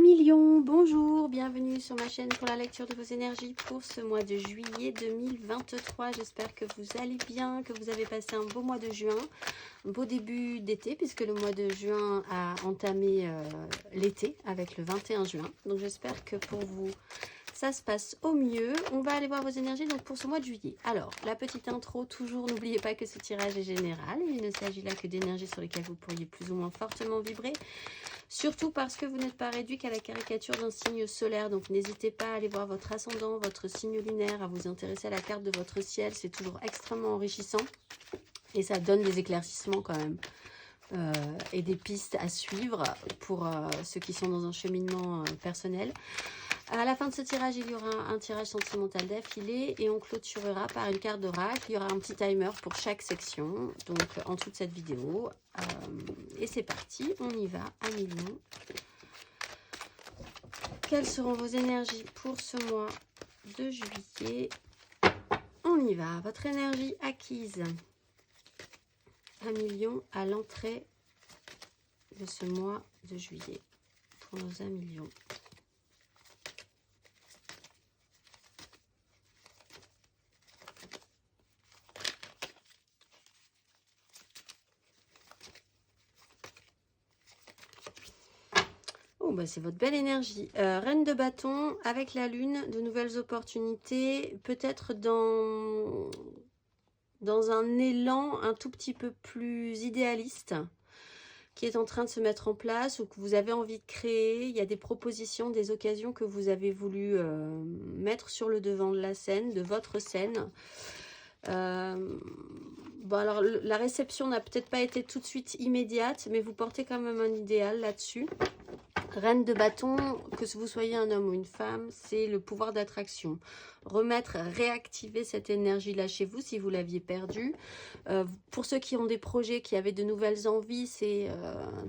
Million, bonjour, bienvenue sur ma chaîne pour la lecture de vos énergies pour ce mois de juillet 2023. J'espère que vous allez bien, que vous avez passé un beau mois de juin, un beau début d'été puisque le mois de juin a entamé l'été avec le 21 juin. Donc j'espère que pour vous, ça se passe au mieux. On va aller voir vos énergies donc pour ce mois de juillet. Alors, la petite intro, toujours n'oubliez pas que ce tirage est général. Il ne s'agit là que d'énergies sur lesquelles vous pourriez plus ou moins fortement vibrer. Surtout parce que vous n'êtes pas réduit qu'à la caricature d'un signe solaire. Donc n'hésitez pas à aller voir votre ascendant, votre signe lunaire, à vous intéresser à la carte de votre ciel. C'est toujours extrêmement enrichissant. Et ça donne des éclaircissements quand même. Et des pistes à suivre pour ceux qui sont dans un cheminement personnel. À la fin de ce tirage, il y aura un tirage sentimental d'affilée et on clôturera par une carte d'oracle. Il y aura un petit timer pour chaque section, donc en dessous de cette vidéo. Et c'est parti, on y va à million. Quelles seront vos énergies pour ce mois de juillet? On y va, votre énergie acquise. 1 million à l'entrée de ce mois de juillet pour nos 1 million. Oh, bah c'est votre belle énergie. Reine de bâton avec la lune, de nouvelles opportunités, peut-être dans un élan un tout petit peu plus idéaliste qui est en train de se mettre en place ou que vous avez envie de créer. Il y a des propositions, des occasions que vous avez voulu mettre sur le devant de la scène, de votre scène. Bon, alors la réception n'a peut-être pas été tout de suite immédiate, mais vous portez quand même un idéal là-dessus. Reine de bâton, que vous soyez un homme ou une femme, c'est le pouvoir d'attraction. Réactiver cette énergie-là chez vous si vous l'aviez perdue. Pour ceux qui ont des projets, qui avaient de nouvelles envies, c'est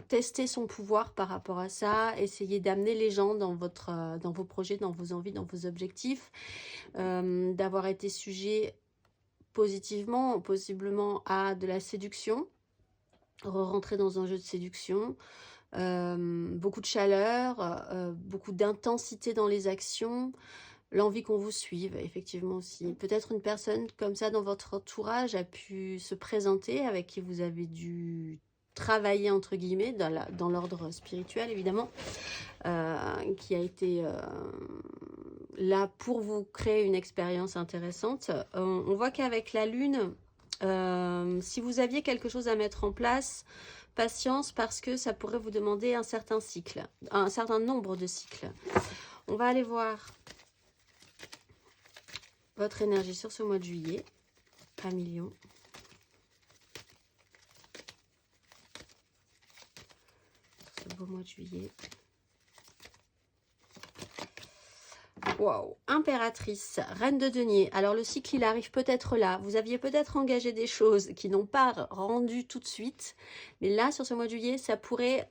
tester son pouvoir par rapport à ça. Essayer d'amener les gens dans vos projets, dans vos envies, dans vos objectifs. D'avoir été sujet positivement, possiblement à de la séduction. Rentrer dans un jeu de séduction. Beaucoup de chaleur, beaucoup d'intensité dans les actions, l'envie qu'on vous suive, effectivement aussi. Peut-être une personne comme ça dans votre entourage a pu se présenter, avec qui vous avez dû travailler, entre guillemets, dans l'ordre spirituel, évidemment, qui a été là pour vous créer une expérience intéressante. On voit qu'avec la lune, si vous aviez quelque chose à mettre en place, patience, parce que ça pourrait vous demander un certain cycle, un certain nombre de cycles. On va aller voir votre énergie sur ce mois de juillet. 1 million. Ce beau mois de juillet. Waouh, impératrice, reine de denier. Alors le cycle, il arrive peut-être là. Vous aviez peut-être engagé des choses qui n'ont pas rendu tout de suite. Mais là, sur ce mois de juillet, ça pourrait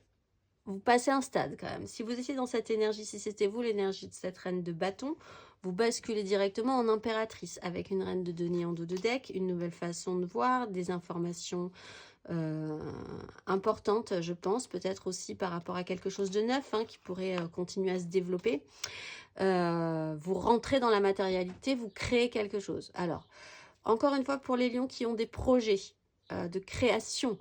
vous passer un stade quand même. Si vous étiez dans cette énergie, si c'était vous l'énergie de cette reine de bâton, vous basculez directement en impératrice avec une reine de denier en dos de deck, une nouvelle façon de voir, des informations importantes, je pense, peut-être aussi par rapport à quelque chose de neuf qui pourrait continuer à se développer. Vous rentrez dans la matérialité, vous créez quelque chose. Alors, encore une fois, pour les lions qui ont des projets de création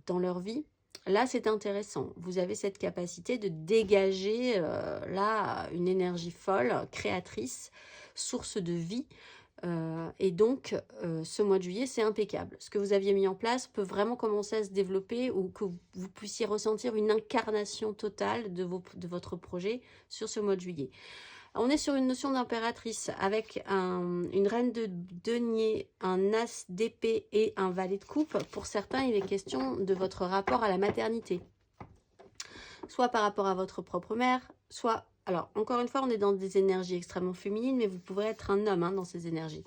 dans leur vie, là, c'est intéressant. Vous avez cette capacité de dégager, là, une énergie folle, créatrice, source de vie. Et donc, ce mois de juillet, c'est impeccable. Ce que vous aviez mis en place peut vraiment commencer à se développer ou que vous puissiez ressentir une incarnation totale de votre projet sur ce mois de juillet. On est sur une notion d'impératrice avec une reine de denier, un as d'épée et un valet de coupe. Pour certains, il est question de votre rapport à la maternité. Soit par rapport à votre propre mère, soit... Alors, encore une fois, on est dans des énergies extrêmement féminines, mais vous pourrez être un homme dans ces énergies.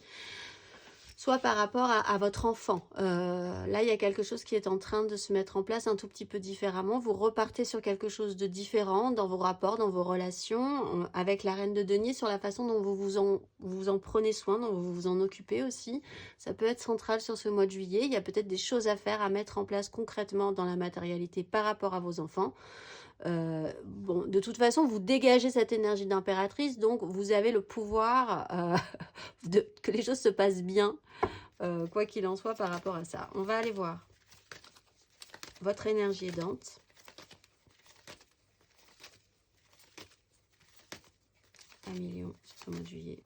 Soit par rapport à votre enfant. Là, il y a quelque chose qui est en train de se mettre en place un tout petit peu différemment. Vous repartez sur quelque chose de différent dans vos rapports, dans vos relations, avec la reine de denier, sur la façon dont vous vous en prenez soin, dont vous vous en occupez aussi. Ça peut être central sur ce mois de juillet. Il y a peut-être des choses à faire, à mettre en place concrètement dans la matérialité par rapport à vos enfants. Bon, de toute façon, vous dégagez cette énergie d'impératrice, donc vous avez le pouvoir que les choses se passent bien, quoi qu'il en soit par rapport à ça. On va aller voir votre énergie aidante. Un million sur ce mois de juillet.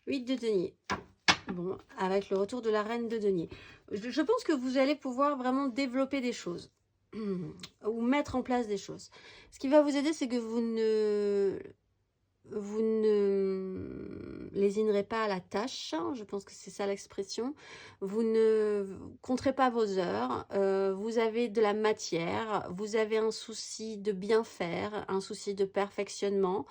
Huit de denier. Bon, avec le retour de la reine de denier. Je pense que vous allez pouvoir vraiment développer des choses. Ou mettre en place des choses. Ce qui va vous aider, c'est que vous ne lésinerez pas à la tâche. Je pense que c'est ça l'expression. Vous ne compterez pas vos heures. Vous avez de la matière. Vous avez un souci de bien faire, un souci de perfectionnement.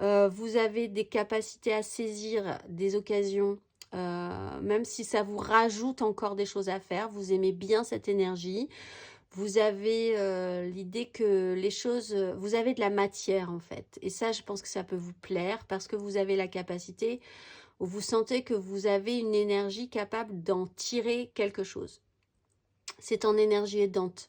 Vous avez des capacités à saisir des occasions, même si ça vous rajoute encore des choses à faire. Vous aimez bien cette énergie. Vous avez l'idée que les choses... vous avez de la matière en fait. Et ça, je pense que ça peut vous plaire parce que vous avez la capacité, ou vous sentez que vous avez une énergie capable d'en tirer quelque chose. C'est en énergie aidante.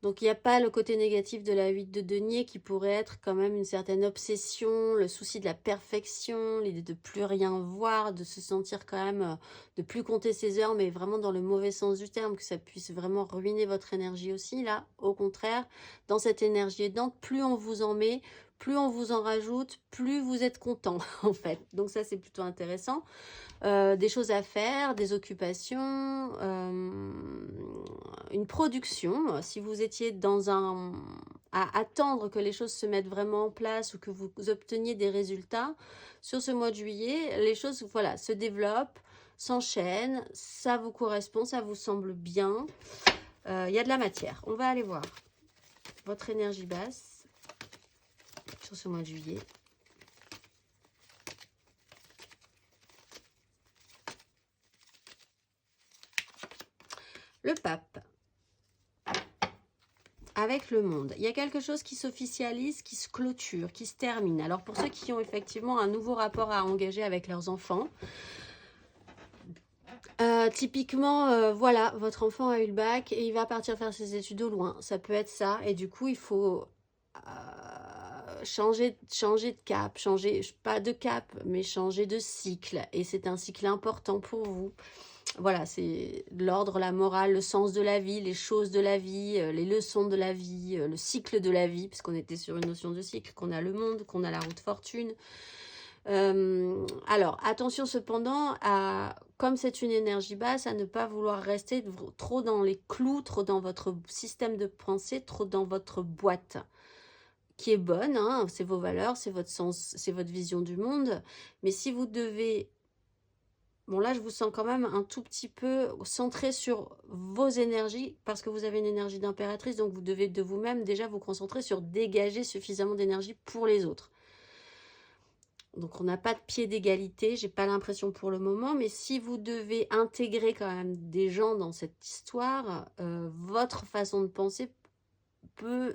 Donc, il n'y a pas le côté négatif de la 8 de denier qui pourrait être quand même une certaine obsession, le souci de la perfection, l'idée de plus rien voir, de se sentir quand même, de plus compter ses heures, mais vraiment dans le mauvais sens du terme, que ça puisse vraiment ruiner votre énergie aussi. Là, au contraire, dans cette énergie aidante, plus on vous en met, plus on vous en rajoute, plus vous êtes content en fait. Donc ça, c'est plutôt intéressant. Des choses à faire, des occupations, une production. Si vous étiez dans à attendre que les choses se mettent vraiment en place ou que vous obteniez des résultats, sur ce mois de juillet, les choses voilà, se développent, s'enchaînent, ça vous correspond, ça vous semble bien. Il y a de la matière. On va aller voir votre énergie basse sur ce mois de juillet. Le pape, avec le monde. Il y a quelque chose qui s'officialise, qui se clôture, qui se termine. Alors pour ceux qui ont effectivement un nouveau rapport à engager avec leurs enfants, typiquement, voilà, votre enfant a eu le bac et il va partir faire ses études au loin. Ça peut être ça. Et du coup, il faut changer de cap, pas de cap, mais changer de cycle. Et c'est un cycle important pour vous. Voilà, c'est l'ordre, la morale, le sens de la vie, les choses de la vie, les leçons de la vie, le cycle de la vie, puisqu'on était sur une notion de cycle, qu'on a le monde, qu'on a la route fortune. Alors, attention cependant, comme c'est une énergie basse, à ne pas vouloir rester trop dans les clous, trop dans votre système de pensée, trop dans votre boîte, qui est bonne, hein, c'est vos valeurs, c'est votre sens, c'est votre vision du monde. Mais si vous devez... Bon, là, je vous sens quand même un tout petit peu centré sur vos énergies, parce que vous avez une énergie d'impératrice, donc vous devez de vous-même déjà vous concentrer sur dégager suffisamment d'énergie pour les autres. Donc, on n'a pas de pied d'égalité, j'ai pas l'impression pour le moment, mais si vous devez intégrer quand même des gens dans cette histoire, votre façon de penser peut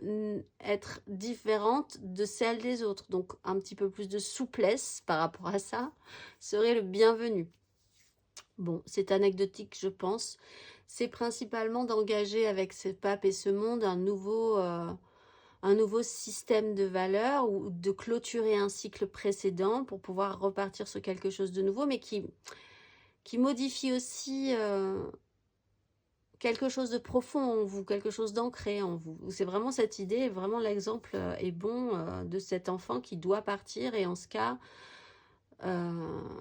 être différente de celle des autres. Donc, un petit peu plus de souplesse par rapport à ça serait le bienvenu. Bon, c'est anecdotique, je pense. C'est principalement d'engager avec ce pape et ce monde un nouveau système de valeurs ou de clôturer un cycle précédent pour pouvoir repartir sur quelque chose de nouveau, mais qui modifie aussi quelque chose de profond en vous, quelque chose d'ancré en vous. C'est vraiment cette idée, vraiment l'exemple est bon de cet enfant qui doit partir, et en ce cas,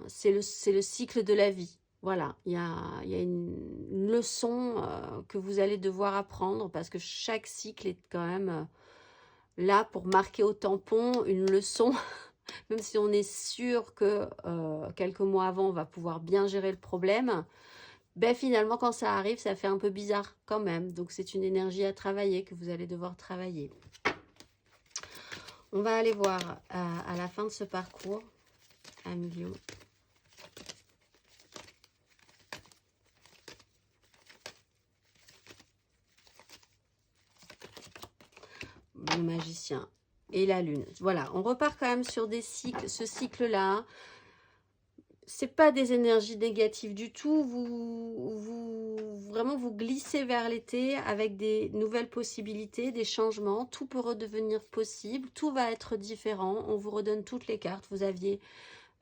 c'est le cycle de la vie. Voilà, il y a une leçon que vous allez devoir apprendre, parce que chaque cycle est quand même là pour marquer au tampon une leçon, même si on est sûr que quelques mois avant, on va pouvoir bien gérer le problème. Ben finalement, quand ça arrive, ça fait un peu bizarre quand même. Donc, c'est une énergie à travailler, que vous allez devoir travailler. On va aller voir à la fin de ce parcours, 1 million. Le magicien et la lune. Voilà, on repart quand même sur des cycles, ce cycle-là. c'est pas des énergies négatives du tout. Vraiment, vous glissez vers l'été avec des nouvelles possibilités, des changements. Tout peut redevenir possible. Tout va être différent. On vous redonne toutes les cartes. Vous aviez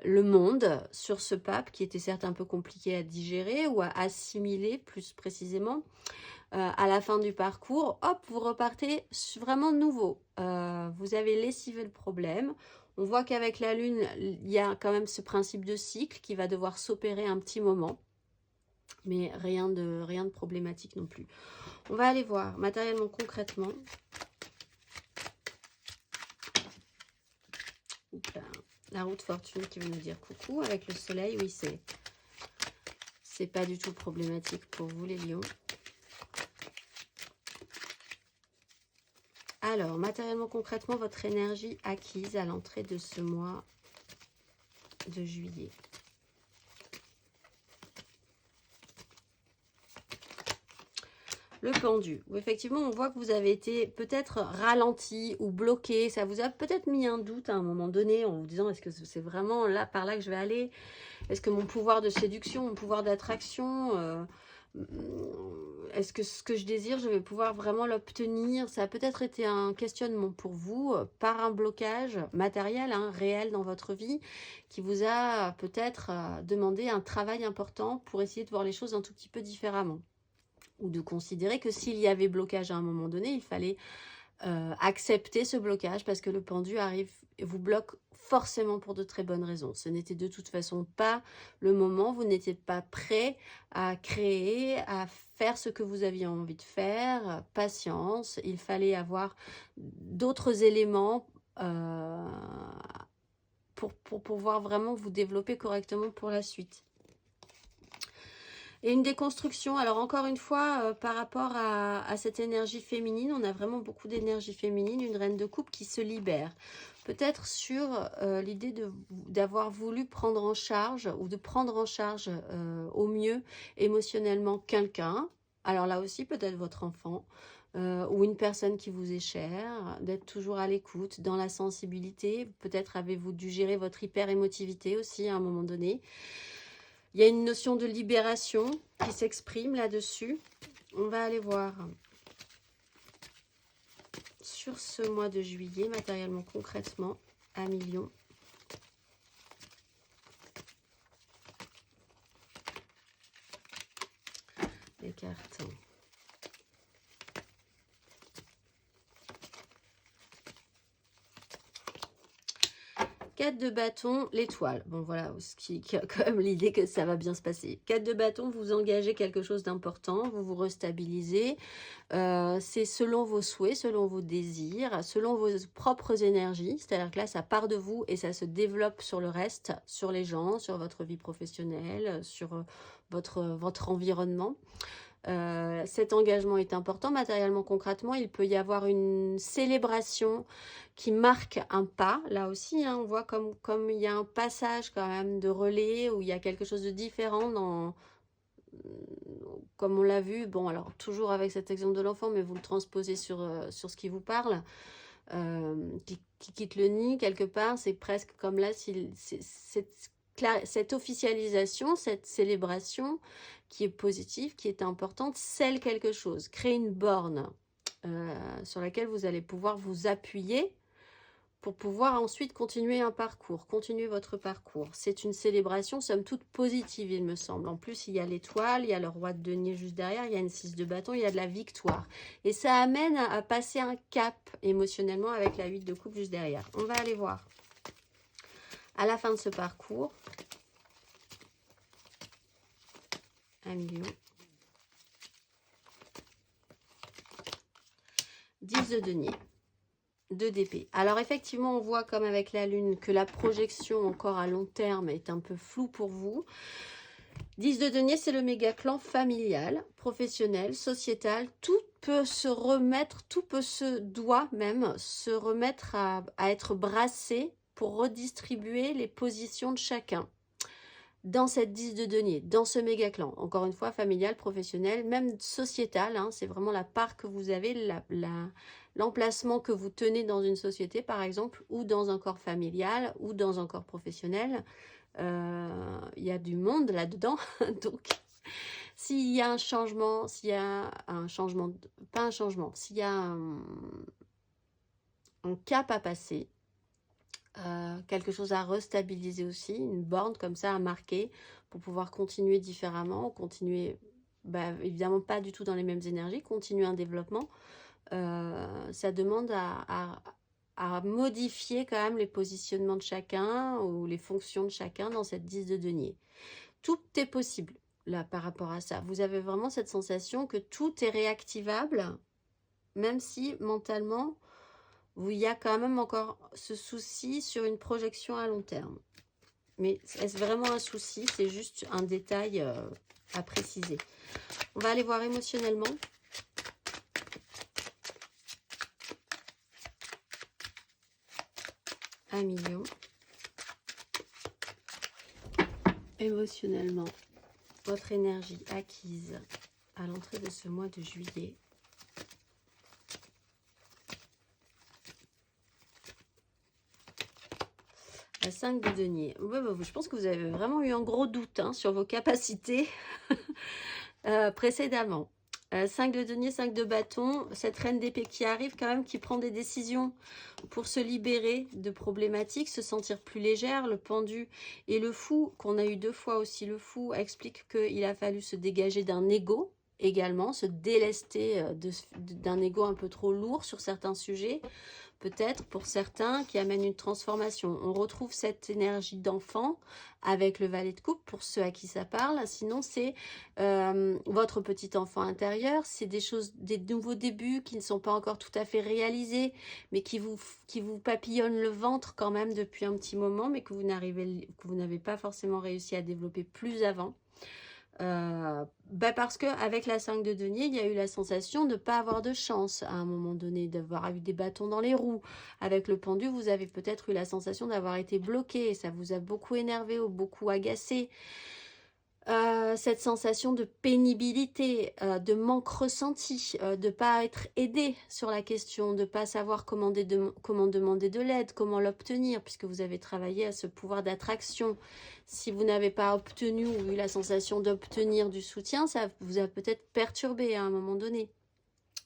le monde sur ce pape qui était certes un peu compliqué à digérer ou à assimiler plus précisément. À la fin du parcours, hop, vous repartez vraiment nouveau. Vous avez lessivé le problème. On voit qu'avec la Lune, il y a quand même ce principe de cycle qui va devoir s'opérer un petit moment. Mais rien de problématique non plus. On va aller voir matériellement, concrètement. Oups, la roue de fortune qui veut nous dire coucou avec le soleil. Oui, c'est pas du tout problématique pour vous les lions. Alors, matériellement, concrètement, votre énergie acquise à l'entrée de ce mois de juillet. Le pendu. Effectivement, on voit que vous avez été peut-être ralenti ou bloqué. Ça vous a peut-être mis un doute à un moment donné en vous disant, est-ce que c'est vraiment là, par là que je vais aller? Est-ce que mon pouvoir de séduction, mon pouvoir d'attraction... est-ce que ce que je désire, je vais pouvoir vraiment l'obtenir? Ça a peut-être été un questionnement pour vous par un blocage matériel, réel dans votre vie, qui vous a peut-être demandé un travail important pour essayer de voir les choses un tout petit peu différemment. Ou de considérer que s'il y avait blocage à un moment donné, il fallait accepter ce blocage parce que le pendu arrive et vous bloque forcément pour de très bonnes raisons. Ce n'était de toute façon pas le moment, vous n'étiez pas prêt à créer, à faire ce que vous aviez envie de faire. Patience, il fallait avoir d'autres éléments pour pouvoir vraiment vous développer correctement pour la suite. Et une déconstruction, alors encore une fois, par rapport à cette énergie féminine, on a vraiment beaucoup d'énergie féminine, une reine de coupe qui se libère. Peut-être sur l'idée d'avoir voulu prendre en charge ou de prendre en charge au mieux émotionnellement quelqu'un. Alors là aussi, peut-être votre enfant ou une personne qui vous est chère, d'être toujours à l'écoute, dans la sensibilité. Peut-être avez-vous dû gérer votre hyper-émotivité aussi à un moment donné. Il y a une notion de libération qui s'exprime là-dessus. On va aller voir sur ce mois de juillet, matériellement, concrètement, à millions. Les cartes. 4 de bâton, l'étoile. Bon, voilà, ce qui a quand même l'idée que ça va bien se passer. 4 de bâton, vous engagez quelque chose d'important, vous vous restabilisez. C'est selon vos souhaits, selon vos désirs, selon vos propres énergies. C'est-à-dire que là, ça part de vous et ça se développe sur le reste, sur les gens, sur votre vie professionnelle, sur votre environnement. Cet engagement est important matériellement, concrètement. Il peut y avoir une célébration qui marque un pas. Là aussi, on voit comme il y a un passage quand même de relais où il y a quelque chose de différent comme on l'a vu. Bon, alors toujours avec cet exemple de l'enfant, mais vous le transposez sur ce qui vous parle. Qui quitte le nid quelque part, c'est presque comme là, cette officialisation, cette célébration qui est positive, qui est importante, scelle quelque chose, crée une borne sur laquelle vous allez pouvoir vous appuyer pour pouvoir ensuite continuer un parcours, continuer votre parcours. C'est une célébration, somme toute positive, il me semble. En plus, il y a l'étoile, il y a le roi de denier juste derrière, il y a une 6 de bâton, il y a de la victoire. Et ça amène à passer un cap émotionnellement avec la 8 de coupe juste derrière. On va aller voir à la fin de ce parcours. 1 million. 10 de denier. 2 d'épée. Alors effectivement, on voit comme avec la lune que la projection encore à long terme est un peu floue pour vous. 10 de denier, c'est le méga clan familial, professionnel, sociétal. Tout peut se remettre, doit même se remettre à être brassé pour redistribuer les positions de chacun. Dans cette 10 de denier, dans ce méga clan, encore une fois, familial, professionnel, même sociétal, c'est vraiment la part que vous avez, l'emplacement que vous tenez dans une société, par exemple, ou dans un corps familial, ou dans un corps professionnel. Il y a du monde là-dedans. Donc, s'il y a un changement, s'il y a un changement, pas un changement, s'il y a un cap à passer, quelque chose à restabiliser aussi, une borne comme ça à marquer pour pouvoir continuer différemment, continuer, évidemment pas du tout dans les mêmes énergies, continuer un développement, ça demande à modifier quand même les positionnements de chacun ou les fonctions de chacun dans cette 10 de denier. Tout est possible là par rapport à ça. Vous avez vraiment cette sensation que tout est réactivable, même si mentalement, il y a quand même encore ce souci sur une projection à long terme. Mais est-ce vraiment un souci? C'est juste un détail à préciser. On va aller voir émotionnellement. Un million. Émotionnellement, votre énergie acquise à l'entrée de ce mois de juillet. La 5 de denier. Ouais, je pense que vous avez vraiment eu un gros doute sur vos capacités précédemment. 5 de denier, 5 de bâton, cette reine d'épée qui arrive quand même, qui prend des décisions pour se libérer de problématiques, se sentir plus légère. Le pendu et le fou, qu'on a eu 2 fois aussi, le fou explique qu'il a fallu se dégager d'un ego également, se délester d'un ego un peu trop lourd sur certains sujets, peut-être pour certains, qui amène une transformation. On retrouve cette énergie d'enfant avec le valet de coupe pour ceux à qui ça parle. Sinon, c'est votre petit enfant intérieur. C'est des choses, des nouveaux débuts qui ne sont pas encore tout à fait réalisés, mais qui vous papillonnent le ventre quand même depuis un petit moment, mais que vous n'avez pas forcément réussi à développer plus avant. Parce que avec la 5 de denier, il y a eu la sensation de ne pas avoir de chance à un moment donné, d'avoir eu des bâtons dans les roues. Avec le pendu, vous avez peut-être eu la sensation d'avoir été bloqué, ça vous a beaucoup énervé ou beaucoup agacé. Cette sensation de pénibilité, de manque ressenti, de ne pas être aidé sur la question, de ne pas savoir comment demander de l'aide, comment l'obtenir, puisque vous avez travaillé à ce pouvoir d'attraction. Si vous n'avez pas obtenu ou eu la sensation d'obtenir du soutien, ça vous a peut-être perturbé à un moment donné.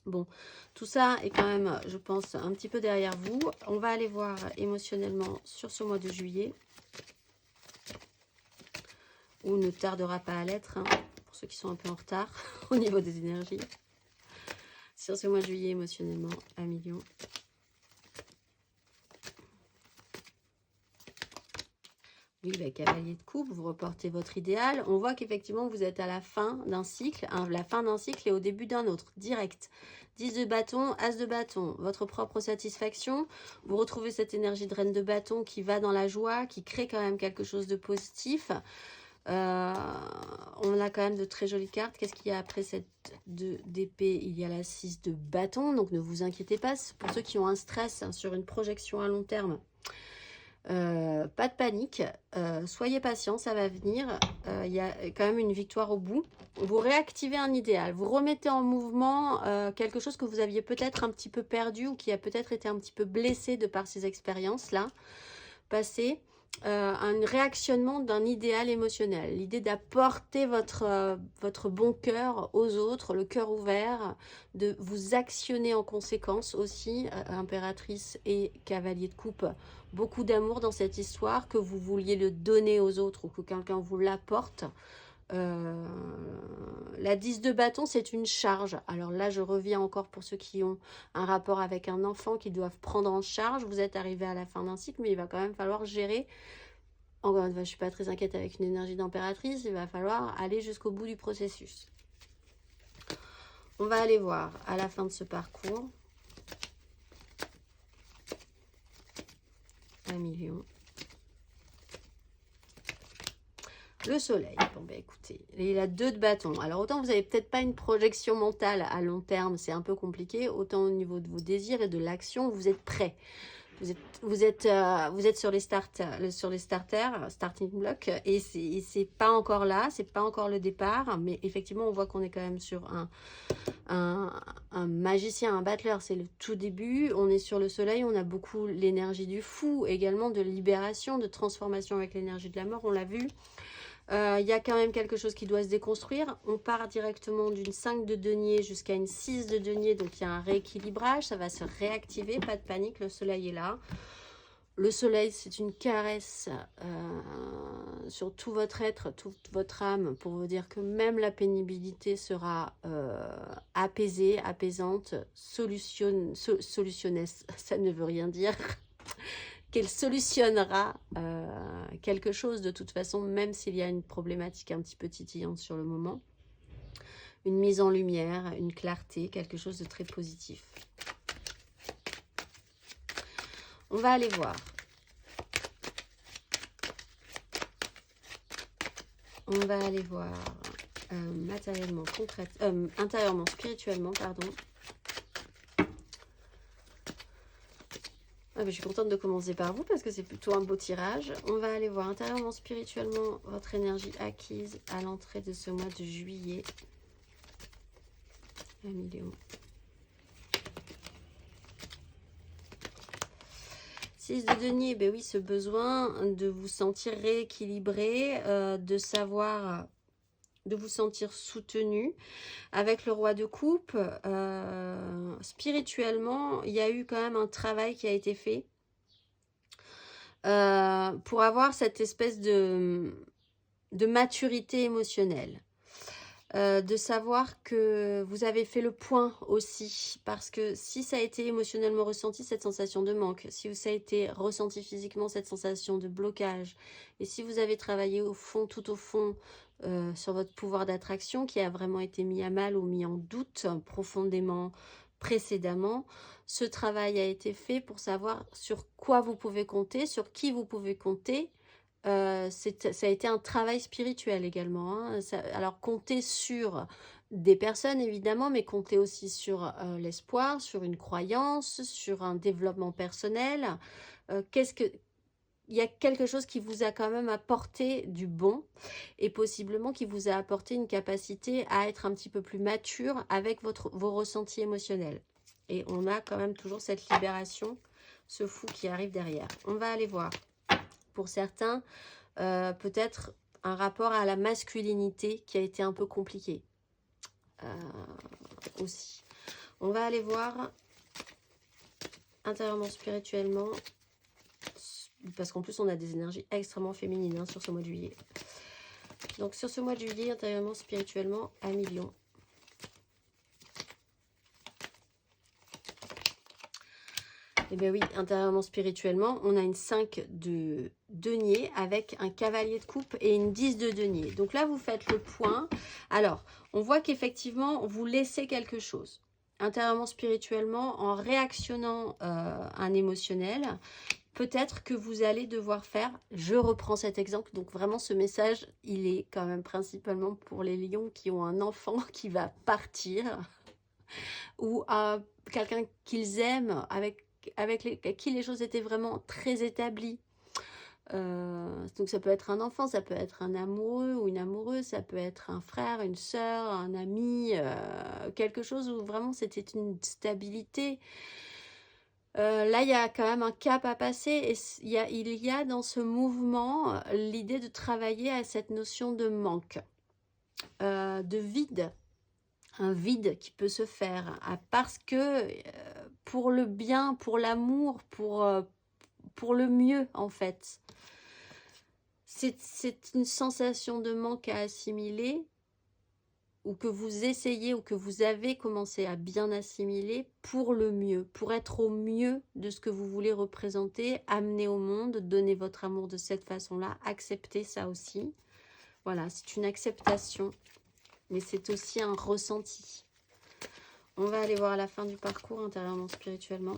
Bon, tout ça est quand même, je pense, un petit peu derrière vous. On va aller voir émotionnellement sur ce mois de juillet. Ou ne tardera pas à l'être, pour ceux qui sont un peu en retard au niveau des énergies. Sur ce mois de juillet, émotionnellement, 1 million. Oui, cavalier de coupe, vous reportez votre idéal. On voit qu'effectivement, vous êtes à la fin d'un cycle. La fin d'un cycle et au début d'un autre, direct. 10 de bâton, as de bâton, votre propre satisfaction. Vous retrouvez cette énergie de reine de bâton qui va dans la joie, qui crée quand même quelque chose de positif. On a quand même de très jolies cartes. Qu'est-ce qu'il y a après cette 2 d'épée? Il y a la 6 de bâton, donc ne vous inquiétez pas. Pour ceux qui ont un stress sur une projection à long terme, pas de panique, soyez patient, ça va venir. Il y a quand même une victoire au bout. Vous réactivez un idéal, vous remettez en mouvement quelque chose que vous aviez peut-être un petit peu perdu ou qui a peut-être été un petit peu blessé de par ces expériences-là passées. Un réactionnement d'un idéal émotionnel, l'idée d'apporter votre bon cœur aux autres, le cœur ouvert, de vous actionner en conséquence aussi, impératrice et cavalier de coupe, beaucoup d'amour dans cette histoire, que vous vouliez le donner aux autres ou que quelqu'un vous l'apporte. La 10 de bâton, c'est une charge. Alors là, je reviens encore pour ceux qui ont un rapport avec un enfant, qui doivent prendre en charge. Vous êtes arrivé à la fin d'un cycle, mais il va quand même falloir gérer. Encore une fois, je ne suis pas très inquiète avec une énergie d'impératrice. Il va falloir aller jusqu'au bout du processus. On va aller voir à la fin de ce parcours. 1 million. Le soleil, bon écoutez, il a 2 de bâton. Alors autant vous n'avez peut-être pas une projection mentale à long terme, c'est un peu compliqué. Autant au niveau de vos désirs et de l'action, vous êtes prêts. Vous êtes sur les starting blocks, et c'est pas encore là, c'est pas encore le départ, mais effectivement on voit qu'on est quand même sur un, un magicien, un battleur, c'est le tout début. On est sur le soleil, on a beaucoup l'énergie du fou, également de libération, de transformation avec l'énergie de la mort, on l'a vu. Il y a quand même quelque chose qui doit se déconstruire. On part directement d'une 5 de denier jusqu'à une 6 de denier, donc il y a un rééquilibrage, ça va se réactiver, pas de panique, le soleil est là. Le soleil, c'est une caresse sur tout votre être, toute votre âme, pour vous dire que même la pénibilité sera apaisée, apaisante, solutionnesse, ça ne veut rien dire, qu'elle solutionnera quelque chose de toute façon, même s'il y a une problématique un petit peu titillante sur le moment. Une mise en lumière, une clarté, quelque chose de très positif. On va aller voir. On va aller voir matériellement, intérieurement, spirituellement, pardon. Ah, je suis contente de commencer par vous parce que c'est plutôt un beau tirage. On va aller voir intérieurement, spirituellement, votre énergie acquise à l'entrée de ce mois de juillet. 1 million. 6 de denier, ben oui, ce besoin de vous sentir rééquilibré, de savoir, de vous sentir soutenu. Avec le roi de coupe, spirituellement, il y a eu quand même un travail qui a été fait pour avoir cette espèce de maturité émotionnelle. De savoir que vous avez fait le point aussi, parce que si ça a été émotionnellement ressenti, cette sensation de manque, si ça a été ressenti physiquement, cette sensation de blocage, et si vous avez travaillé au fond, tout au fond, sur votre pouvoir d'attraction qui a vraiment été mis à mal ou mis en doute profondément précédemment, ce travail a été fait pour savoir sur quoi vous pouvez compter, sur qui vous pouvez compter. Ça a été un travail spirituel également, hein. Alors compter sur des personnes évidemment, mais compter aussi sur l'espoir, sur une croyance, sur un développement personnel. Il y a quelque chose qui vous a quand même apporté du bon et possiblement qui vous a apporté une capacité à être un petit peu plus mature avec vos ressentis émotionnels. Et on a quand même toujours cette libération, ce fou qui arrive derrière. On va aller voir. Pour certains, peut-être un rapport à la masculinité qui a été un peu compliqué aussi. On va aller voir intérieurement, spirituellement, parce qu'en plus on a des énergies extrêmement féminines hein, sur ce mois de juillet. Donc sur ce mois de juillet, intérieurement, spirituellement, 1 million. Eh bien oui, intérieurement, spirituellement, on a une 5 de denier avec un cavalier de coupe et une 10 de denier. Donc là, vous faites le point. Alors, on voit qu'effectivement, vous laissez quelque chose. Intérieurement, spirituellement, en réactionnant un émotionnel, peut-être que vous allez devoir faire, je reprends cet exemple, donc vraiment ce message, il est quand même principalement pour les lions qui ont un enfant qui va partir ou quelqu'un qu'ils aiment, avec qui les choses étaient vraiment très établies. Donc ça peut être un enfant, ça peut être un amoureux ou une amoureuse, ça peut être un frère, une sœur, un ami, quelque chose où vraiment c'était une stabilité. Là, il y a quand même un cap à passer et il y a dans ce mouvement l'idée de travailler à cette notion de manque, de vide. Un vide qui peut se faire parce que pour le bien, pour l'amour, pour le mieux en fait. C'est une sensation de manque à assimiler ou que vous essayez ou que vous avez commencé à bien assimiler pour le mieux, pour être au mieux de ce que vous voulez représenter, amener au monde, donner votre amour de cette façon-là, accepter ça aussi. Voilà, c'est une acceptation, mais c'est aussi un ressenti. On va aller voir la fin du parcours intérieurement, spirituellement.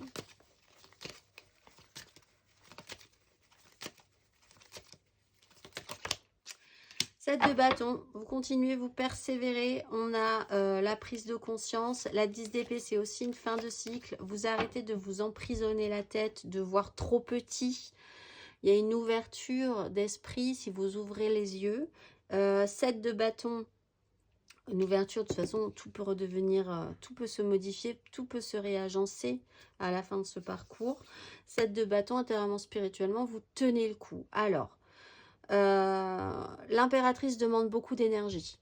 Sept de bâton, vous continuez, vous persévérez. On a la prise de conscience. La 10 d'épée, c'est aussi une fin de cycle. Vous arrêtez de vous emprisonner la tête, de voir trop petit. Il y a une ouverture d'esprit si vous ouvrez les yeux. 7 de bâton, Une ouverture, de toute façon, tout peut redevenir, tout peut se modifier, tout peut se réagencer à la fin de ce parcours. 7 de bâton, intérieurement, spirituellement, vous tenez le coup. Alors, l'impératrice demande beaucoup d'énergie.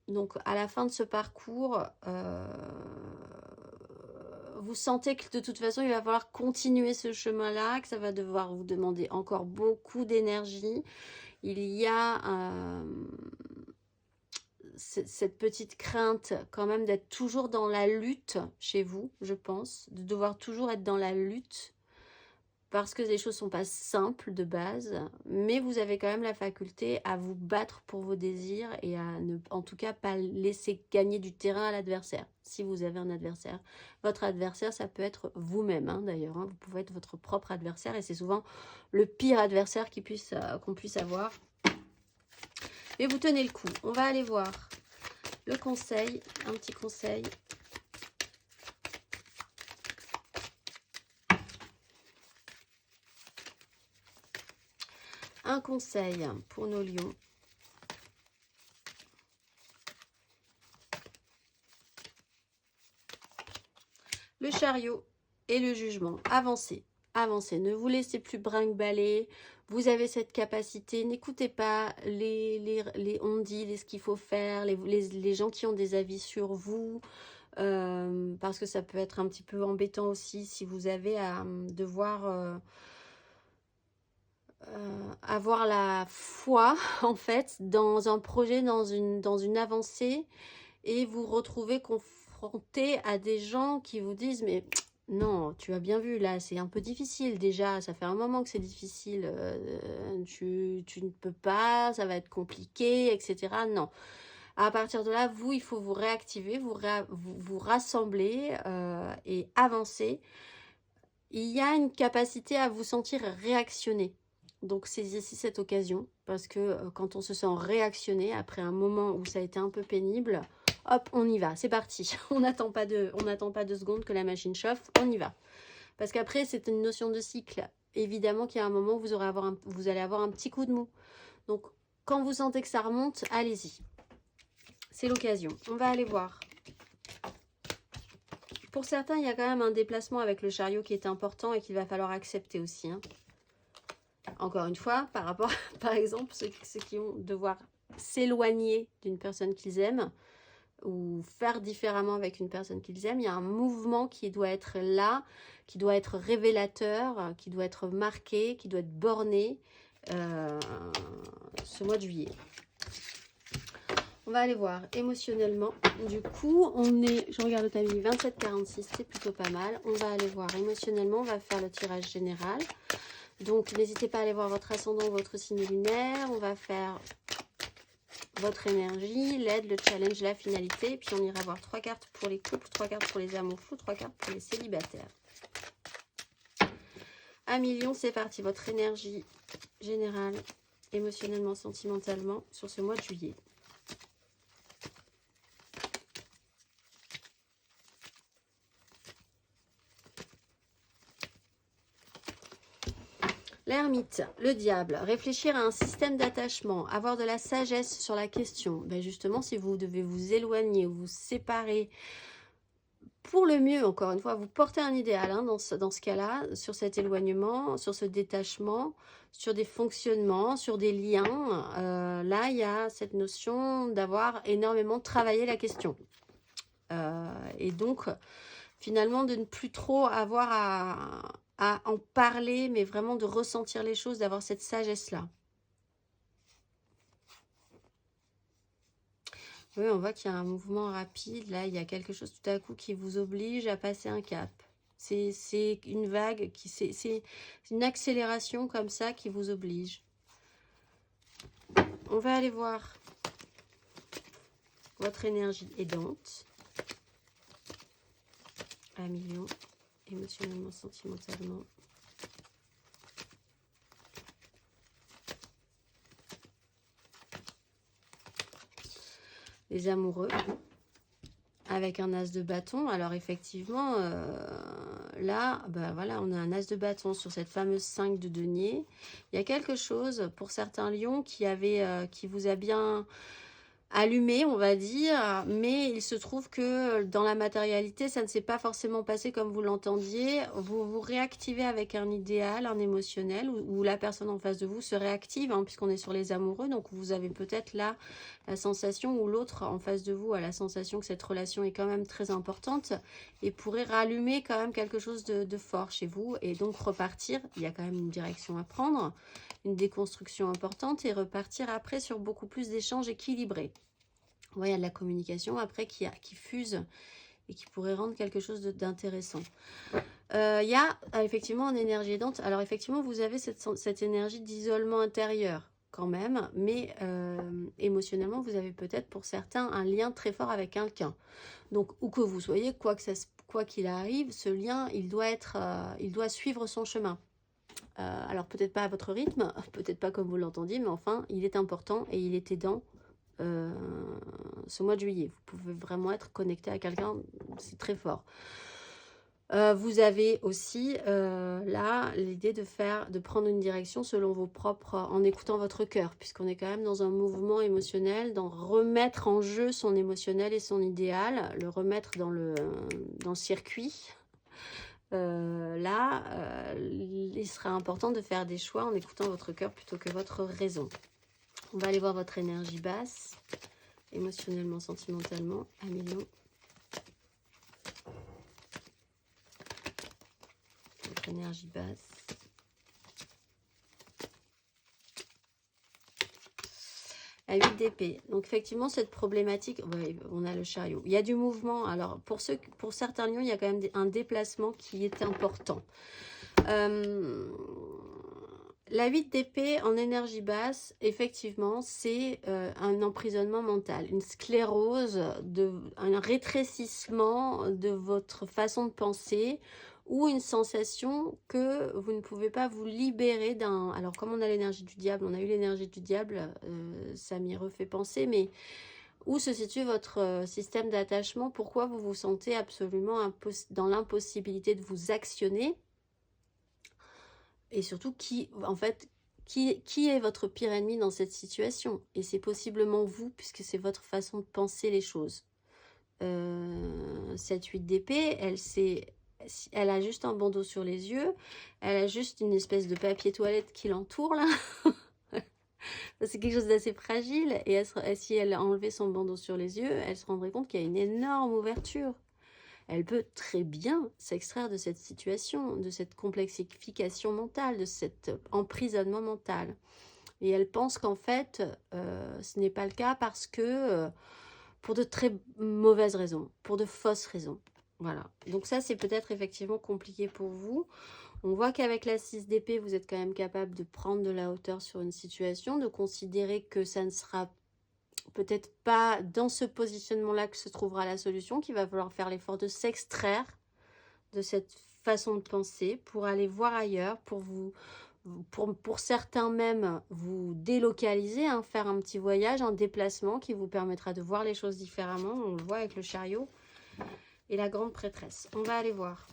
Donc, à la fin de ce parcours, vous sentez que de toute façon, il va falloir continuer ce chemin-là, que ça va devoir vous demander encore beaucoup d'énergie. Il y a cette petite crainte quand même d'être toujours dans la lutte chez vous, je pense, de devoir toujours être dans la lutte parce que les choses ne sont pas simples de base, mais vous avez quand même la faculté à vous battre pour vos désirs et à ne, en tout cas, pas laisser gagner du terrain à l'adversaire, si vous avez un adversaire. Votre adversaire, ça peut être vous-même, hein, d'ailleurs, hein, vous pouvez être votre propre adversaire et c'est souvent le pire adversaire qu'on puisse avoir. Mais vous tenez le coup. On va aller voir le conseil, un petit conseil. Un conseil pour nos lions. Le chariot et le jugement. Avancez, avancez. Ne vous laissez plus brinque-baller. Vous avez cette capacité. N'écoutez pas les on-dit, ce qu'il faut faire, les gens qui ont des avis sur vous. Parce que ça peut être un petit peu embêtant aussi si vous avez à devoir avoir la foi en fait dans un projet, dans une avancée et vous retrouvez confronté à des gens qui vous disent mais non, tu as bien vu là, c'est un peu difficile déjà, ça fait un moment que c'est difficile, tu ne peux pas, ça va être compliqué, etc. Non. À partir de là, vous, il faut vous réactiver, vous rassembler et avancer. Il y a une capacité à vous sentir réactionner. Donc saisissez cette occasion parce que quand on se sent réactionner après un moment où ça a été un peu pénible, hop, on y va, c'est parti. On n'attend pas 2 secondes que la machine chauffe, on y va. Parce qu'après, c'est une notion de cycle. Évidemment qu'il y a un moment où vous allez avoir un petit coup de mou. Donc, quand vous sentez que ça remonte, allez-y. C'est l'occasion. On va aller voir. Pour certains, il y a quand même un déplacement avec le chariot qui est important et qu'il va falloir accepter aussi. Hein. Encore une fois, par rapport, par exemple, ceux qui vont devoir s'éloigner d'une personne qu'ils aiment ou faire différemment avec une personne qu'ils aiment, il y a un mouvement qui doit être là, qui doit être révélateur, qui doit être marqué, qui doit être borné ce mois de juillet. On va aller voir émotionnellement. Du coup, on est, je regarde le timing, 27-46, c'est plutôt pas mal. On va aller voir émotionnellement, on va faire le tirage général. Donc, n'hésitez pas à aller voir votre ascendant, votre signe lunaire. On va faire votre énergie, l'aide, le challenge, la finalité. Puis, on ira voir 3 cartes pour les couples, 3 cartes pour les amours fous, 3 cartes pour les célibataires. 1 million, c'est parti. Votre énergie générale, émotionnellement, sentimentalement, sur ce mois de juillet. L'ermite, le diable, réfléchir à un système d'attachement, avoir de la sagesse sur la question. Ben justement, si vous devez vous éloigner ou vous séparer, pour le mieux, encore une fois, vous portez un idéal hein, dans ce cas-là, sur cet éloignement, sur ce détachement, sur des fonctionnements, sur des liens. Là, il y a cette notion d'avoir énormément travaillé la question. Et donc, finalement, de ne plus trop avoir à en parler, mais vraiment de ressentir les choses, d'avoir cette sagesse-là. Oui, on voit qu'il y a un mouvement rapide. Là, il y a quelque chose tout à coup qui vous oblige à passer un cap. C'est une vague, c'est une accélération comme ça qui vous oblige. On va aller voir votre énergie aidante. 1 million, émotionnellement, sentimentalement. Les amoureux, avec un as de bâton. Alors effectivement, là, bah voilà, on a un as de bâton sur cette fameuse 5 de denier. Il y a quelque chose pour certains lions qui vous a bien allumé, on va dire, mais il se trouve que dans la matérialité, ça ne s'est pas forcément passé comme vous l'entendiez. Vous vous réactivez avec un idéal, un émotionnel, où la personne en face de vous se réactive, hein, puisqu'on est sur les amoureux, donc vous avez peut-être là la sensation, ou l'autre en face de vous a la sensation que cette relation est quand même très importante, et pourrait rallumer quand même quelque chose de fort chez vous, et donc repartir, il y a quand même une direction à prendre, une déconstruction importante, et repartir après sur beaucoup plus d'échanges équilibrés. Ouais, il y a de la communication après qui fuse et qui pourrait rendre quelque chose d'intéressant. Il y a effectivement une énergie aidante. Alors effectivement, vous avez cette énergie d'isolement intérieur quand même, mais émotionnellement, vous avez peut-être pour certains un lien très fort avec quelqu'un. Donc, où que vous soyez, quoi qu'il arrive, ce lien, il doit suivre son chemin. Alors peut-être pas à votre rythme, peut-être pas comme vous l'entendiez, mais enfin, il est important et il est aidant. Ce mois de juillet, vous pouvez vraiment être connecté à quelqu'un, c'est très fort. Vous avez aussi là l'idée de prendre une direction selon vos propres, en écoutant votre cœur, puisqu'on est quand même dans un mouvement émotionnel, d'en remettre en jeu son émotionnel et son idéal, le remettre dans le circuit. Il sera important de faire des choix en écoutant votre cœur plutôt que votre raison. On va aller voir votre énergie basse, émotionnellement, sentimentalement, à million. Votre énergie basse. À 8 d'épée. Donc effectivement, cette problématique, ouais, on a le chariot. Il y a du mouvement. Alors pour certains lions, il y a quand même un déplacement qui est important. La 8 d'épée en énergie basse, effectivement, c'est un emprisonnement mental, une sclérose, un rétrécissement de votre façon de penser, ou une sensation que vous ne pouvez pas vous libérer d'un... Alors, comme on a l'énergie du diable, on a eu l'énergie du diable, ça m'y refait penser, mais où se situe votre système d'attachement? Pourquoi vous vous sentez absolument dans l'impossibilité de vous actionner? Et surtout, qui est votre pire ennemi dans cette situation? Et c'est possiblement vous, puisque c'est votre façon de penser les choses. Cette 8 d'épée, elle a juste un bandeau sur les yeux, elle a juste une espèce de papier toilette qui l'entoure, là. C'est quelque chose d'assez fragile, et si elle enlevait son bandeau sur les yeux, elle se rendrait compte qu'il y a une énorme ouverture. Elle peut très bien s'extraire de cette situation, de cette complexification mentale, de cet emprisonnement mental. Et elle pense qu'en fait, ce n'est pas le cas parce que, pour de très mauvaises raisons, pour de fausses raisons. Voilà. Donc ça, c'est peut-être effectivement compliqué pour vous. On voit qu'avec la 6 d'épée, vous êtes quand même capable de prendre de la hauteur sur une situation, de considérer que ça ne sera peut-être pas dans ce positionnement-là que se trouvera la solution, qu'il va falloir faire l'effort de s'extraire de cette façon de penser pour aller voir ailleurs, pour certains même vous délocaliser, hein, faire un petit voyage, un déplacement qui vous permettra de voir les choses différemment. On le voit avec le chariot et la grande prêtresse. On va aller voir.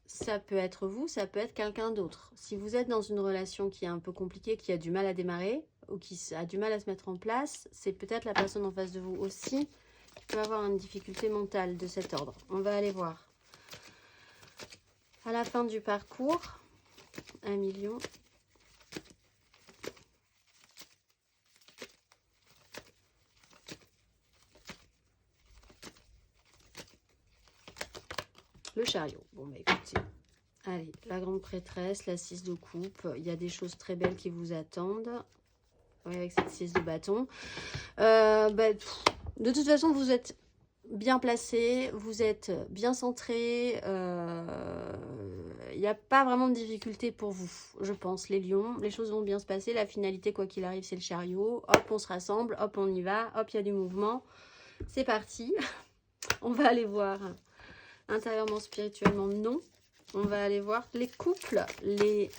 Ça peut être vous, ça peut être quelqu'un d'autre. Si vous êtes dans une relation qui est un peu compliquée, qui a du mal à démarrer, ou qui a du mal à se mettre en place, c'est peut-être la personne en face de vous aussi qui peut avoir une difficulté mentale de cet ordre. On va aller voir. À la fin du parcours, 1 million. Le chariot. Bon, bah écoutez. Allez, la grande prêtresse, la 6 de coupe. Il y a des choses très belles qui vous attendent. Oui, avec cette 6 de bâton. De toute façon, vous êtes bien placé, vous êtes bien centré. Il n'y a pas vraiment de difficulté pour vous, je pense, les lions. Les choses vont bien se passer. La finalité, quoi qu'il arrive, c'est le chariot. Hop, on se rassemble. Hop, on y va. Hop, il y a du mouvement. C'est parti. On va aller voir intérieurement, spirituellement, non. On va aller voir les couples, les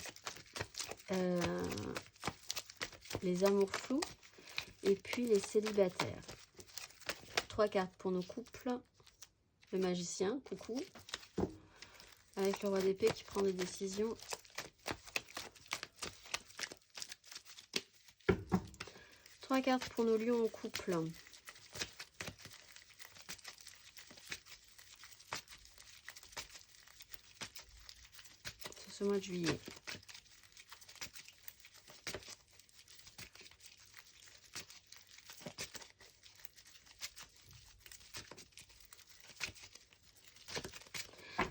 amours flous et puis les célibataires. 3 cartes pour nos couples. Le magicien, coucou. Avec le roi d'épée qui prend des décisions. 3 cartes pour nos lions en couple. Sur ce mois de juillet.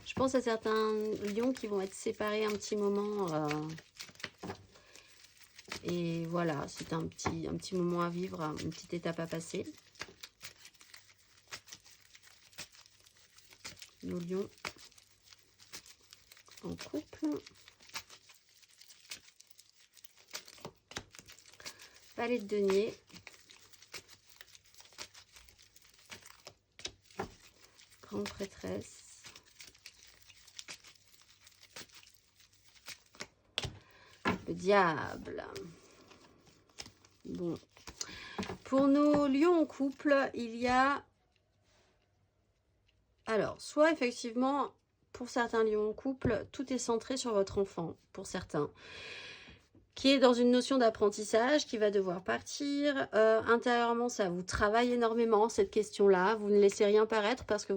Je pense à certains lions qui vont être séparés un petit moment. Et voilà, c'est un petit moment à vivre, une petite étape à passer. Nos lions en couple. Palais de denier. Grande prêtresse. Le diable. Bon. Pour nos lions en couple, il y a... Alors, soit effectivement, pour certains lions en couple, tout est centré sur votre enfant, pour certains, qui est dans une notion d'apprentissage, qui va devoir partir. Intérieurement, ça vous travaille énormément, cette question-là. Vous ne laissez rien paraître parce que,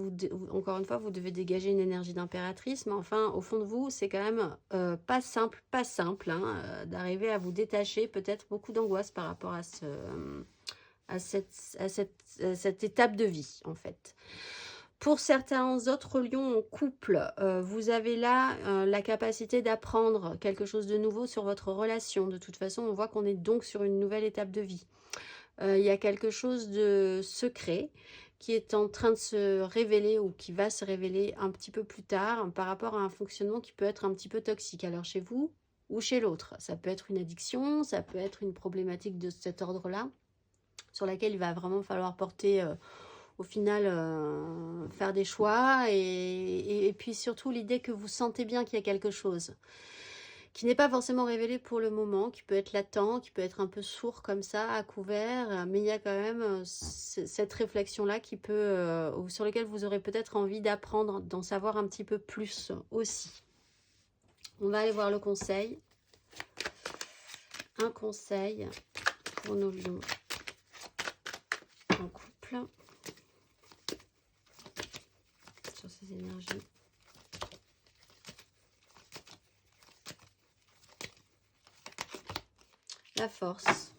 encore une fois, vous devez dégager une énergie d'impératrice. Mais enfin, au fond de vous, c'est quand même pas simple hein, d'arriver à vous détacher. Peut-être beaucoup d'angoisse par rapport à cette étape de vie, en fait. Pour certains autres lions en couple, vous avez là la capacité d'apprendre quelque chose de nouveau sur votre relation. De toute façon, on voit qu'on est donc sur une nouvelle étape de vie. Il y a quelque chose de secret qui est en train de se révéler ou qui va se révéler un petit peu plus tard par rapport à un fonctionnement qui peut être un petit peu toxique. Alors chez vous ou chez l'autre. Ça peut être une addiction, ça peut être une problématique de cet ordre-là sur laquelle il va vraiment falloir porter... au final, faire des choix et puis surtout l'idée que vous sentez bien qu'il y a quelque chose qui n'est pas forcément révélé pour le moment, qui peut être latent, qui peut être un peu sourd comme ça, à couvert, mais il y a quand même cette réflexion-là qui peut, sur laquelle vous aurez peut-être envie d'apprendre, d'en savoir un petit peu plus aussi. On va aller voir le conseil. Un conseil pour nos lions en couple. Sur ces énergies. La force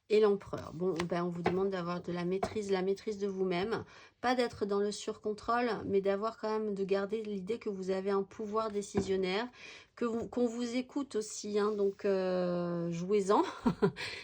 et l'empereur. Bon, ben on vous demande d'avoir de la maîtrise de vous-même. Pas d'être dans le surcontrôle, mais d'avoir quand même, de garder l'idée que vous avez un pouvoir décisionnaire, qu'on vous écoute aussi, hein, donc jouez-en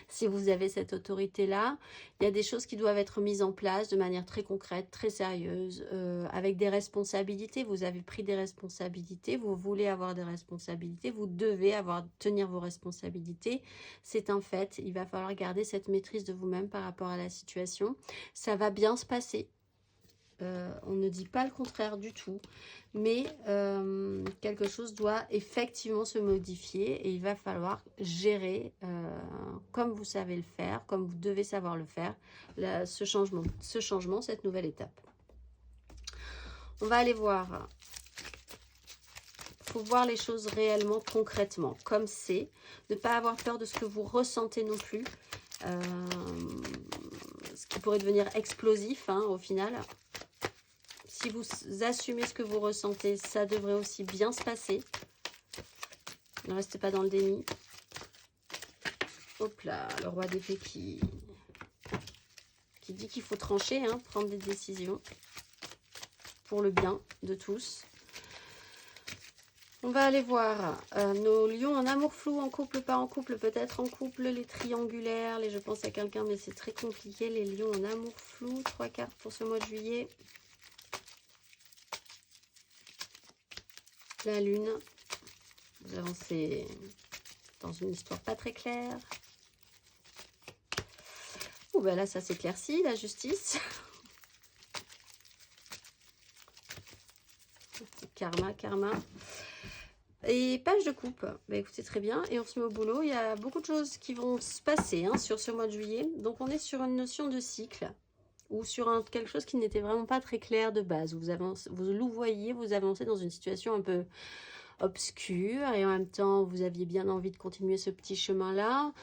si vous avez cette autorité-là. Il y a des choses qui doivent être mises en place de manière très concrète, très sérieuse, avec des responsabilités. Vous avez pris des responsabilités, vous voulez avoir des responsabilités, vous devez tenir vos responsabilités. C'est un fait, il va falloir garder cette maîtrise de vous-même par rapport à la situation. Ça va bien se passer. On ne dit pas le contraire du tout, mais quelque chose doit effectivement se modifier et il va falloir gérer comme vous savez le faire, comme vous devez savoir le faire, ce changement, cette nouvelle étape. On va aller voir. Il faut voir les choses réellement, concrètement, comme c'est. Ne pas avoir peur de ce que vous ressentez non plus. Ce qui pourrait devenir explosif, hein, au final. Si vous assumez ce que vous ressentez, ça devrait aussi bien se passer. Ne restez pas dans le déni. Hop là, le roi d'épée qui dit qu'il faut trancher, hein, prendre des décisions pour le bien de tous. On va aller voir nos lions en amour flou, en couple, pas en couple, peut-être en couple, les triangulaires, je pense à quelqu'un, mais c'est très compliqué. Les lions en amour flou, 3 cartes pour ce mois de juillet. La lune, vous avancez dans une histoire pas très claire. Ouh, ben là, ça s'éclaircit, la justice. Karma. Et page de coupe. Ben écoutez, très bien. Et on se met au boulot. Il y a beaucoup de choses qui vont se passer hein, sur ce mois de juillet. Donc, on est sur une notion de cycle. Ou sur quelque chose qui n'était vraiment pas très clair de base. Vous louvoyez, vous avancez dans une situation un peu obscur et en même temps vous aviez bien envie de continuer ce petit chemin-là.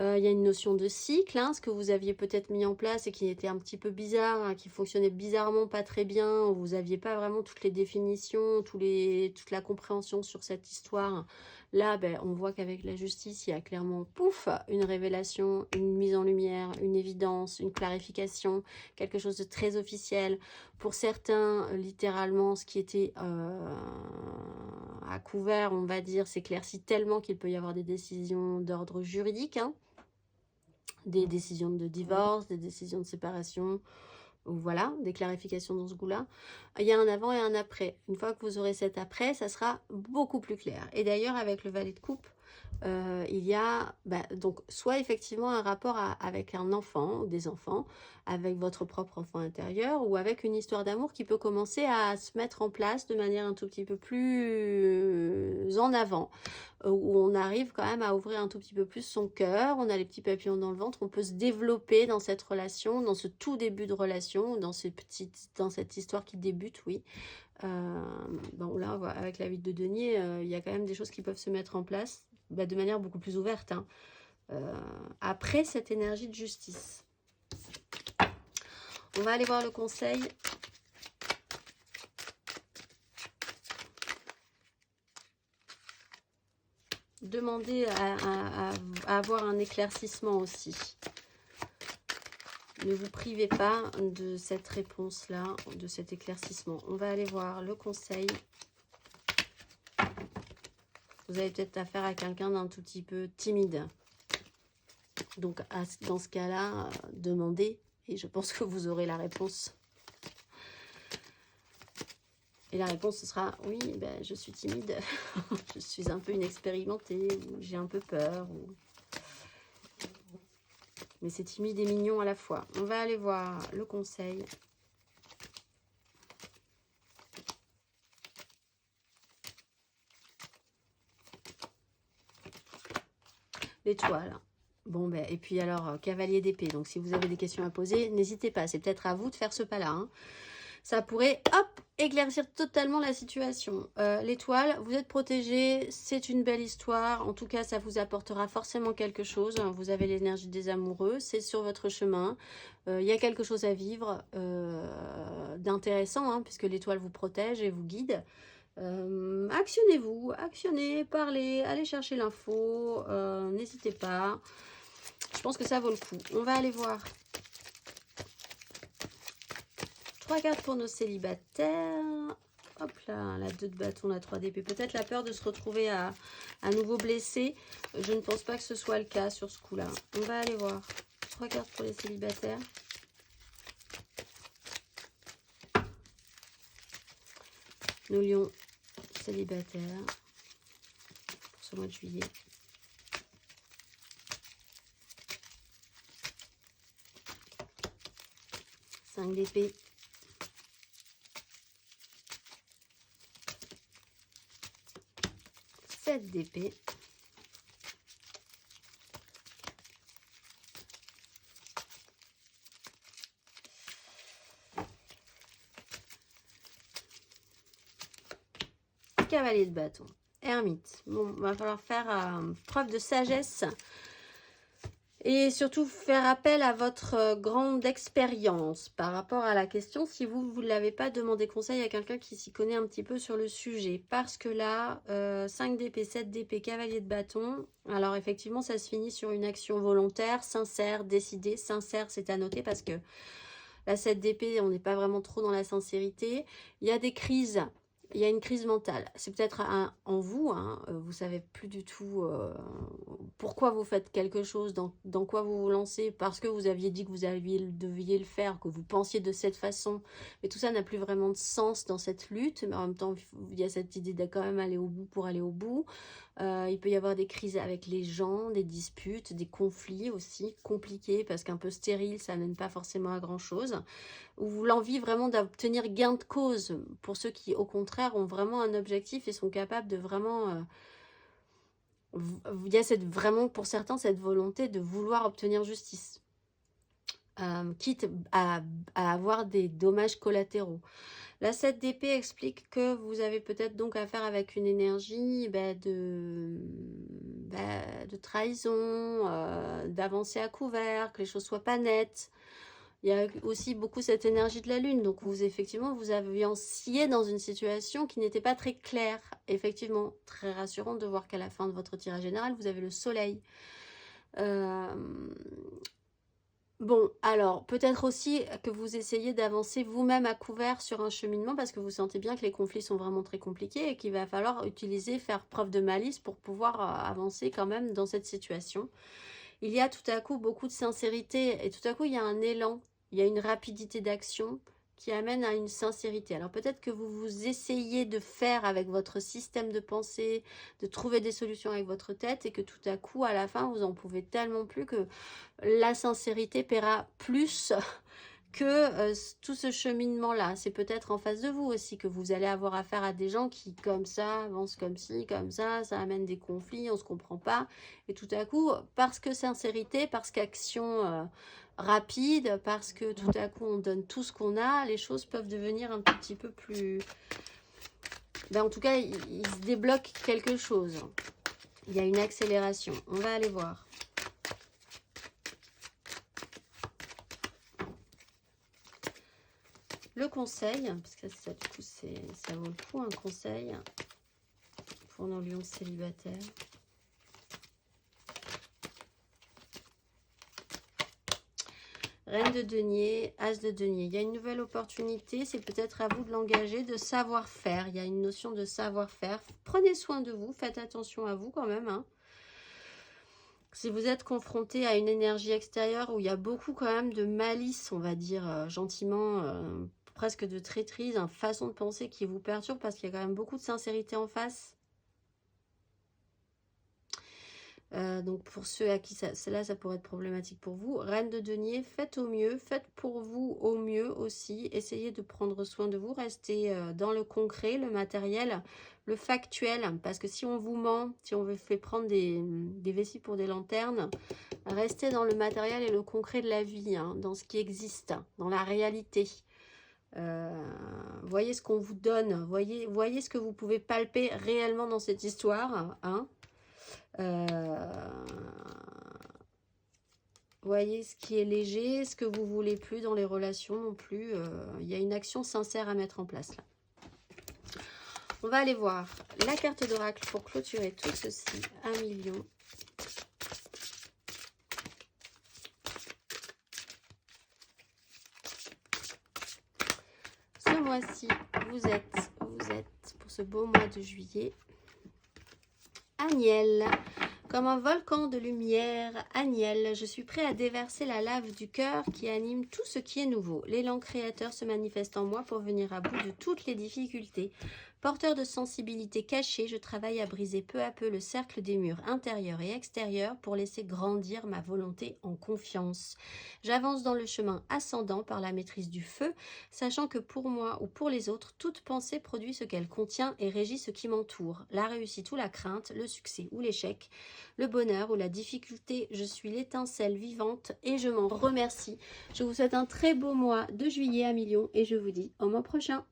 Il y a une notion de cycle, hein, ce que vous aviez peut-être mis en place et qui était un petit peu bizarre, hein, qui fonctionnait bizarrement pas très bien, où vous n'aviez pas vraiment toutes les définitions, toute la compréhension sur cette histoire. Là, ben, on voit qu'avec la justice, il y a clairement, pouf, une révélation, une mise en lumière, une évidence, une clarification, quelque chose de très officiel. Pour certains, littéralement, ce qui était à couvert, on va dire, s'éclaircit tellement qu'il peut y avoir des décisions d'ordre juridique, hein, des décisions de divorce, des décisions de séparation, voilà, des clarifications dans ce goût-là. Il y a un avant et un après. Une fois que vous aurez cet après, ça sera beaucoup plus clair. Et d'ailleurs, avec le valet de coupe, il y a donc soit effectivement un rapport avec un enfant ou des enfants, avec votre propre enfant intérieur, ou avec une histoire d'amour qui peut commencer à se mettre en place de manière un tout petit peu plus en avant, où on arrive quand même à ouvrir un tout petit peu plus son cœur, on a les petits papillons dans le ventre, on peut se développer dans cette relation, dans ce tout début de relation, dans cette histoire qui débute, oui. Bon là, avec la 8 de denier, il y a quand même des choses qui peuvent se mettre en place de manière beaucoup plus ouverte, hein. Après cette énergie de justice. On va aller voir le conseil. Demandez à avoir un éclaircissement aussi. Ne vous privez pas de cette réponse-là, de cet éclaircissement. On va aller voir le conseil. Vous avez peut-être affaire à quelqu'un d'un tout petit peu timide. Donc, dans ce cas-là, demandez. Et je pense que vous aurez la réponse. Et la réponse, ce sera, oui, ben, je suis timide. Je suis un peu inexpérimentée. Ou j'ai un peu peur. Mais c'est timide et mignon à la fois. On va aller voir le conseil. L'étoile. Bon, ben, et puis alors, cavalier d'épée. Donc, si vous avez des questions à poser, n'hésitez pas. C'est peut-être à vous de faire ce pas-là, hein. Ça pourrait, hop, éclaircir totalement la situation. L'étoile, vous êtes protégé, c'est une belle histoire. En tout cas, ça vous apportera forcément quelque chose. Vous avez l'énergie des amoureux, c'est sur votre chemin. Il y a quelque chose à vivre d'intéressant, hein, puisque l'étoile vous protège et vous guide. Actionnez-vous, actionnez, parlez, allez chercher l'info, n'hésitez pas. Je pense que ça vaut le coup. On va aller voir 3 cartes pour nos célibataires. Hop là, la 2 de bâton, la 3 d'épée. Peut-être la peur de se retrouver à nouveau blessé. Je ne pense pas que ce soit le cas sur ce coup-là. On va aller voir 3 cartes pour les célibataires. Nos lions célibataires pour ce mois de juillet. Cinq d'épée. 7 d'épée. Cavalier de bâton. Ermite. Bon, va falloir faire preuve de sagesse. Et surtout faire appel à votre grande expérience par rapport à la question si vous ne l'avez pas demandé conseil à quelqu'un qui s'y connaît un petit peu sur le sujet. Parce que là, 5 d'épée, 7 d'épée, cavalier de bâton. Alors effectivement, ça se finit sur une action volontaire, sincère, décidée. Sincère, c'est à noter parce que la 7 d'épée, on n'est pas vraiment trop dans la sincérité. Il y a des crises. Il y a une crise mentale. C'est peut-être en vous, hein, vous ne savez plus du tout pourquoi vous faites quelque chose, dans quoi vous vous lancez, parce que vous aviez dit que vous deviez le faire, que vous pensiez de cette façon. Mais tout ça n'a plus vraiment de sens dans cette lutte. Mais en même temps, il y a cette idée de quand même aller au bout pour aller au bout. Il peut y avoir des crises avec les gens, des disputes, des conflits aussi compliqués, parce qu'un peu stérile, ça mène pas forcément à grand-chose. Ou l'envie vraiment d'obtenir gain de cause pour ceux qui, au contraire, ont vraiment un objectif et sont capables de vraiment... il y a vraiment, pour certains, cette volonté de vouloir obtenir justice. quitte à avoir des dommages collatéraux. La 7 d'épée explique que vous avez peut-être donc affaire avec une énergie de trahison, d'avancer à couvert, que les choses soient pas nettes. Il y a aussi beaucoup cette énergie de la lune. Donc effectivement, vous avanciez dans une situation qui n'était pas très claire. Effectivement, très rassurant de voir qu'à la fin de votre tirage général, vous avez le soleil. Bon, alors, peut-être aussi que vous essayez d'avancer vous-même à couvert sur un cheminement parce que vous sentez bien que les conflits sont vraiment très compliqués et qu'il va falloir faire preuve de malice pour pouvoir avancer quand même dans cette situation. Il y a tout à coup beaucoup de sincérité et tout à coup, il y a un élan, il y a une rapidité d'action qui amène à une sincérité. Alors peut-être que vous essayez de faire avec votre système de pensée, de trouver des solutions avec votre tête et que tout à coup, à la fin, vous en pouvez tellement plus que la sincérité paiera plus que tout ce cheminement-là. C'est peut-être en face de vous aussi que vous allez avoir affaire à des gens qui, comme ça, avancent comme ci, comme ça amène des conflits, on ne se comprend pas. Et tout à coup, parce que sincérité, parce qu'action rapide, parce que tout à coup, on donne tout ce qu'on a, les choses peuvent devenir un tout petit peu plus... en tout cas, il se débloque quelque chose. Il y a une accélération. On va aller voir. Le conseil, parce que ça, du coup, ça vaut le coup, un conseil pour nos lions célibataires. Reine de denier, as de denier. Il y a une nouvelle opportunité, c'est peut-être à vous de l'engager, de savoir-faire. Il y a une notion de savoir-faire. Prenez soin de vous, faites attention à vous quand même. Hein. Si vous êtes confronté à une énergie extérieure où il y a beaucoup quand même de malice, on va dire gentiment, presque de traîtrise, une façon de penser qui vous perturbe parce qu'il y a quand même beaucoup de sincérité en face. Donc pour ceux à qui ça pourrait être problématique pour vous. Reine de denier, faites au mieux, faites pour vous au mieux aussi. Essayez de prendre soin de vous, restez dans le concret, le matériel, le factuel. Parce que si on vous ment, si on vous fait prendre des vessies pour des lanternes, restez dans le matériel et le concret de la vie, hein, dans ce qui existe, dans la réalité. Voyez ce qu'on vous donne, voyez ce que vous pouvez palper réellement dans cette histoire, hein. Voyez ce qui est léger, ce que vous voulez plus dans les relations non plus. Il y a une action sincère à mettre en place là. On va aller voir la carte d'oracle pour clôturer tout ceci. 1 million. Ce mois-ci, vous êtes pour ce beau mois de juillet. Agnel, comme un volcan de lumière, Agnel, je suis prêt à déverser la lave du cœur qui anime tout ce qui est nouveau. L'élan créateur se manifeste en moi pour venir à bout de toutes les difficultés. Porteur de sensibilité cachée, je travaille à briser peu à peu le cercle des murs intérieurs et extérieurs pour laisser grandir ma volonté en confiance. J'avance dans le chemin ascendant par la maîtrise du feu, sachant que pour moi ou pour les autres, toute pensée produit ce qu'elle contient et régit ce qui m'entoure. La réussite ou la crainte, le succès ou l'échec, le bonheur ou la difficulté, je suis l'étincelle vivante et je m'en remercie. Je vous souhaite un très beau mois de juillet à millions et je vous dis au mois prochain.